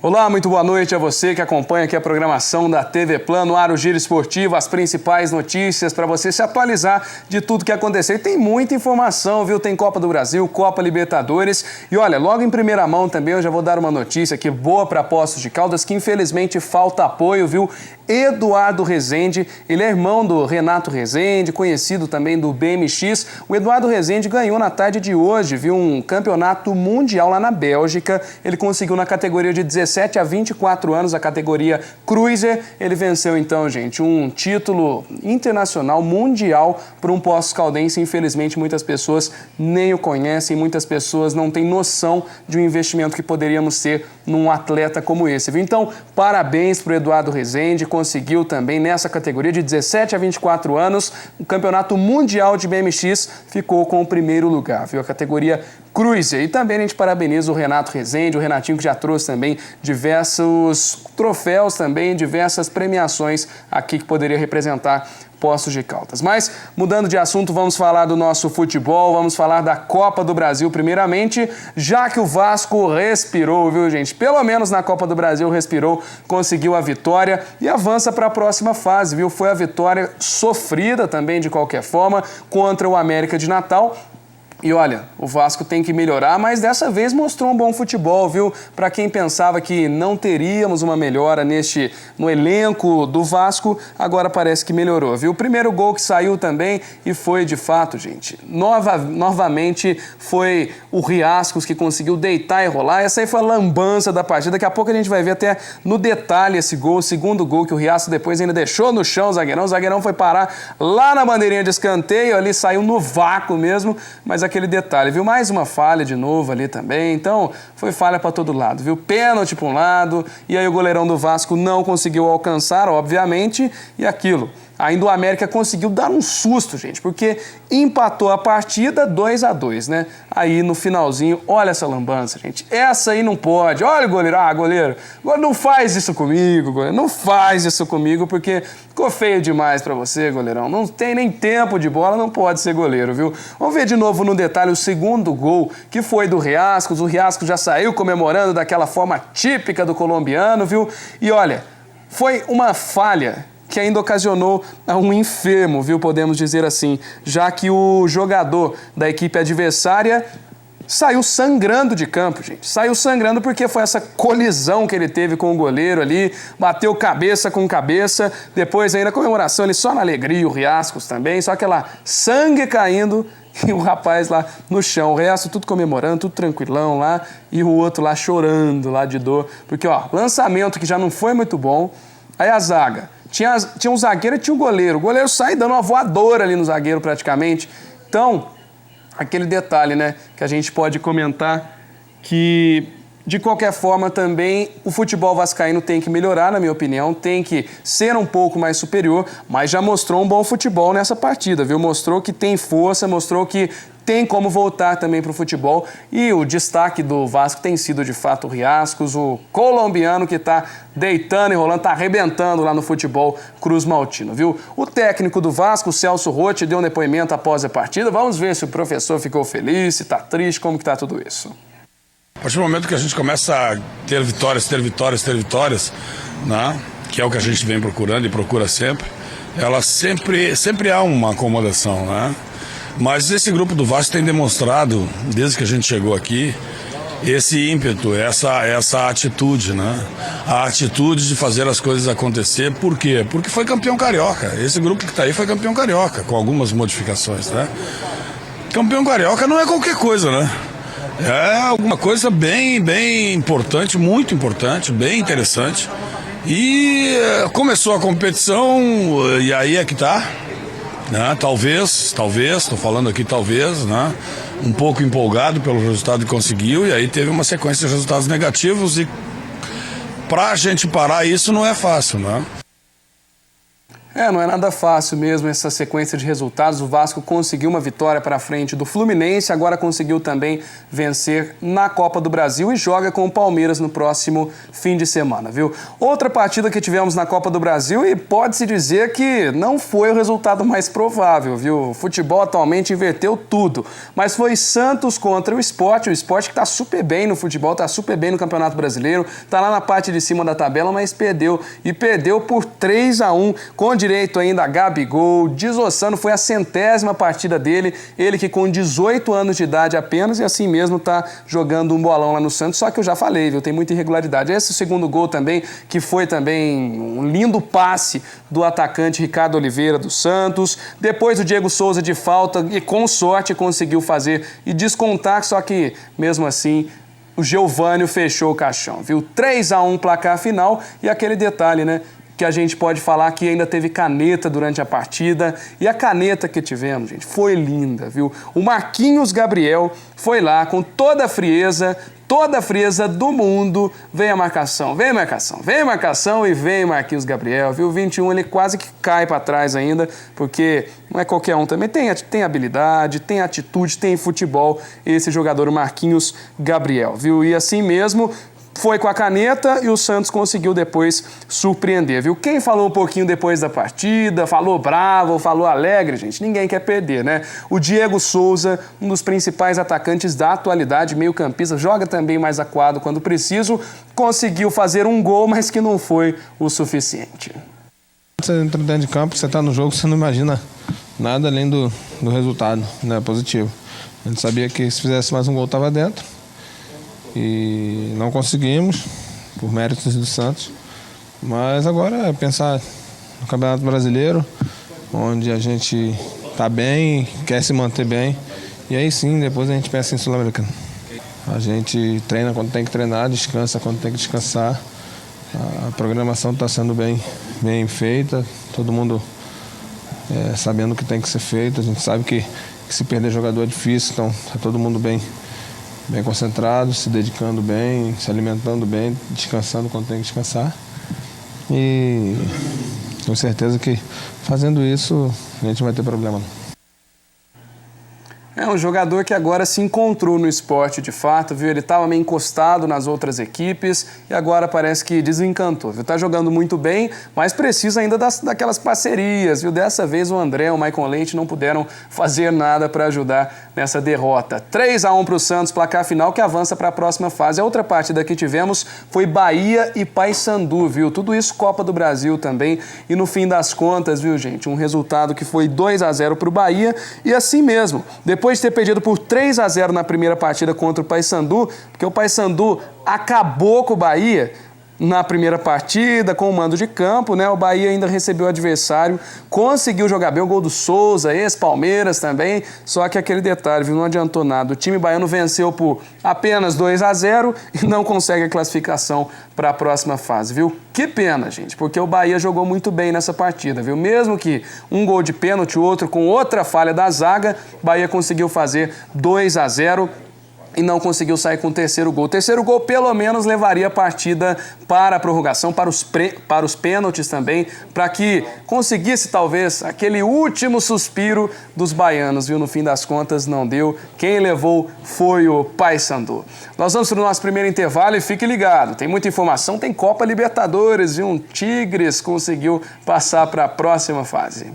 Olá, muito boa noite a você que acompanha aqui a programação da TV Plano, ar o Giro Esportivo, as principais notícias para você se atualizar de tudo que aconteceu. E tem muita informação, viu? Tem Copa do Brasil, Copa Libertadores e olha, logo em primeira mão também eu já vou dar uma notícia aqui boa para Poços de Caldas, que infelizmente falta apoio, viu? Eduardo Rezende, ele é irmão do Renato Rezende, conhecido também do BMX. O Eduardo Rezende ganhou na tarde de hoje, viu? Um campeonato mundial lá na Bélgica. Ele conseguiu na categoria de 17 a 24 anos, a categoria Cruiser. Ele venceu então, gente, um título internacional mundial para um Poços Caldense. Infelizmente, muitas pessoas nem o conhecem, muitas pessoas não têm noção de um investimento que poderíamos ter num atleta como esse, viu? Então, parabéns para o Eduardo Rezende, conseguiu também nessa categoria de 17 a 24 anos, o Campeonato Mundial de BMX ficou com o primeiro lugar, viu? A categoria Cruiser. E também a gente parabeniza o Renato Rezende, o Renatinho que já trouxe também diversos troféus também, diversas premiações aqui que poderia representar Poços de Caldas. Mas, mudando de assunto, vamos falar do nosso futebol, vamos falar da Copa do Brasil primeiramente, já que o Vasco respirou, viu, gente? Pelo menos na Copa do Brasil respirou, conseguiu a vitória e avança para a próxima fase, viu? Foi a vitória sofrida também, de qualquer forma, contra o América de Natal. E olha, o Vasco tem que melhorar, mas dessa vez mostrou um bom futebol, viu? Para quem pensava que não teríamos uma melhora no elenco do Vasco, agora parece que melhorou, viu? O primeiro gol que saiu também e foi de fato, gente, novamente foi o Riascos que conseguiu deitar e rolar. Essa aí foi a lambança da partida. Daqui a pouco a gente vai ver até no detalhe esse gol, o segundo gol que o Riascos depois ainda deixou no chão o zagueirão foi parar lá na bandeirinha de escanteio, ali saiu no vácuo mesmo, mas aquele detalhe, viu? Mais uma falha de novo ali também, então foi falha para todo lado, viu? Pênalti para um lado, e aí o goleirão do Vasco não conseguiu alcançar, obviamente, e aquilo. Ainda o América conseguiu dar um susto, gente, porque empatou a partida 2-2, né? Aí no finalzinho, olha essa lambança, gente. Essa aí não pode. Olha o goleiro, goleiro, não faz isso comigo, goleiro. Não faz isso comigo, porque ficou feio demais pra você, goleirão. Não tem nem tempo de bola, não pode ser goleiro, viu? Vamos ver de novo no detalhe o segundo gol, que foi do Riascos. O Riascos já saiu comemorando daquela forma típica do colombiano, viu? E olha, foi uma falha que ainda ocasionou um enfermo, viu, podemos dizer assim, já que o jogador da equipe adversária saiu sangrando de campo, gente. Saiu sangrando porque foi essa colisão que ele teve com o goleiro ali, bateu cabeça com cabeça, depois ainda a comemoração ali só na alegria, o Riascos também, só aquela sangue caindo e o rapaz lá no chão, o resto tudo comemorando, tudo tranquilão lá, e o outro lá chorando lá de dor, porque ó, lançamento que já não foi muito bom, aí a zaga. Tinha um zagueiro e tinha um goleiro. O goleiro sai dando uma voadora ali no zagueiro praticamente. Então, aquele detalhe, né, que a gente pode comentar que, de qualquer forma, também o futebol vascaíno tem que melhorar, na minha opinião, tem que ser um pouco mais superior, mas já mostrou um bom futebol nessa partida, viu? Mostrou que tem força, mostrou que tem como voltar também para o futebol e o destaque do Vasco tem sido de fato o Riascos, o colombiano que está deitando e rolando, está arrebentando lá no futebol Cruz Maltino, viu? O técnico do Vasco, o Celso Rotti, deu um depoimento após a partida. Vamos ver se o professor ficou feliz, se está triste, como que está tudo isso. A partir do momento que a gente começa a ter vitórias, né, que é o que a gente vem procurando e procura sempre, ela sempre há uma acomodação, né? Mas esse grupo do Vasco tem demonstrado, desde que a gente chegou aqui, esse ímpeto, essa atitude, né? A atitude de fazer as coisas acontecer. Por quê? Porque foi campeão carioca. Esse grupo que está aí foi campeão carioca, com algumas modificações, né? Campeão carioca não é qualquer coisa, né? É alguma coisa bem importante, muito importante, bem interessante. E começou a competição, e aí é que tá. Né? Talvez, estou falando aqui talvez, né? Um pouco empolgado pelo resultado que conseguiu, e aí teve uma sequência de resultados negativos, e pra gente parar isso não é fácil, né? Não é nada fácil mesmo essa sequência de resultados. O Vasco conseguiu uma vitória para frente do Fluminense, agora conseguiu também vencer na Copa do Brasil e joga com o Palmeiras no próximo fim de semana, viu? Outra partida que tivemos na Copa do Brasil e pode-se dizer que não foi o resultado mais provável, viu? O futebol atualmente inverteu tudo, mas foi Santos contra o Sport que está super bem no futebol, está super bem no Campeonato Brasileiro, está lá na parte de cima da tabela, mas perdeu por 3-1, com direito ainda a Gabigol, desossando, foi a 100ª partida dele, ele que com 18 anos de idade apenas e assim mesmo tá jogando um bolão lá no Santos, só que eu já falei, viu, tem muita irregularidade. Esse segundo gol também, que foi também um lindo passe do atacante Ricardo Oliveira do Santos, depois o Diego Souza de falta e com sorte conseguiu fazer e descontar, só que mesmo assim o Geovânio fechou o caixão, viu, 3-1 placar final e aquele detalhe, né, que a gente pode falar que ainda teve caneta durante a partida. E a caneta que tivemos, gente, foi linda, viu? O Marquinhos Gabriel foi lá com toda a frieza do mundo. Vem a marcação, vem e vem Marquinhos Gabriel, viu? O 21 ele quase que cai para trás ainda, porque não é qualquer um também. Tem habilidade, tem atitude, tem futebol, esse jogador, o Marquinhos Gabriel, viu? E assim mesmo, foi com a caneta e o Santos conseguiu depois surpreender, viu? Quem falou um pouquinho depois da partida, falou bravo, falou alegre, gente, ninguém quer perder, né? O Diego Souza, um dos principais atacantes da atualidade, meio-campista, joga também mais acuado quando preciso, conseguiu fazer um gol, mas que não foi o suficiente. Você entra dentro de campo, você está no jogo, você não imagina nada além do resultado, né, positivo. A gente sabia que se fizesse mais um gol estava dentro. E não conseguimos, por méritos do Santos. Mas agora é pensar no Campeonato Brasileiro, onde a gente está bem, quer se manter bem. E aí sim, depois a gente pensa em Sul-Americano. A gente treina quando tem que treinar, descansa quando tem que descansar. A programação está sendo bem feita, todo mundo sabendo o que tem que ser feito. A gente sabe que se perder jogador é difícil, então está todo mundo bem concentrado, se dedicando bem, se alimentando bem, descansando quando tem que descansar. E tenho certeza que fazendo isso a gente não vai ter problema não. É um jogador que agora se encontrou no esporte de fato, viu? Ele estava meio encostado nas outras equipes e agora parece que desencantou, viu? Tá jogando muito bem, mas precisa ainda daquelas parcerias, viu? Dessa vez o André e o Maicon Leite não puderam fazer nada para ajudar nessa derrota. 3-1 para o Santos, placar final que avança para a próxima fase. A outra partida que tivemos foi Bahia e Paysandu, viu? Tudo isso Copa do Brasil também e no fim das contas, viu, gente? Um resultado que foi 2-0 para o Bahia e assim mesmo, depois de ter perdido por 3-0 na primeira partida contra o Paysandu, porque o Paysandu acabou com o Bahia na primeira partida, com o mando de campo, né? O Bahia ainda recebeu o adversário, conseguiu jogar bem o gol do Souza, ex-Palmeiras também, só que aquele detalhe, viu? Não adiantou nada. O time baiano venceu por apenas 2-0 e não consegue a classificação para a próxima fase, viu? Que pena, gente, porque o Bahia jogou muito bem nessa partida, viu? Mesmo que um gol de pênalti, outro com outra falha da zaga, o Bahia conseguiu fazer 2-0. E não conseguiu sair com o terceiro gol. O terceiro gol, pelo menos, levaria a partida para a prorrogação, para os pênaltis também, para que conseguisse, talvez, aquele último suspiro dos baianos, viu? No fim das contas, não deu. Quem levou foi o Paysandu. Nós vamos para o nosso primeiro intervalo e fique ligado. Tem muita informação, tem Copa Libertadores, viu? Um Tigres conseguiu passar para a próxima fase.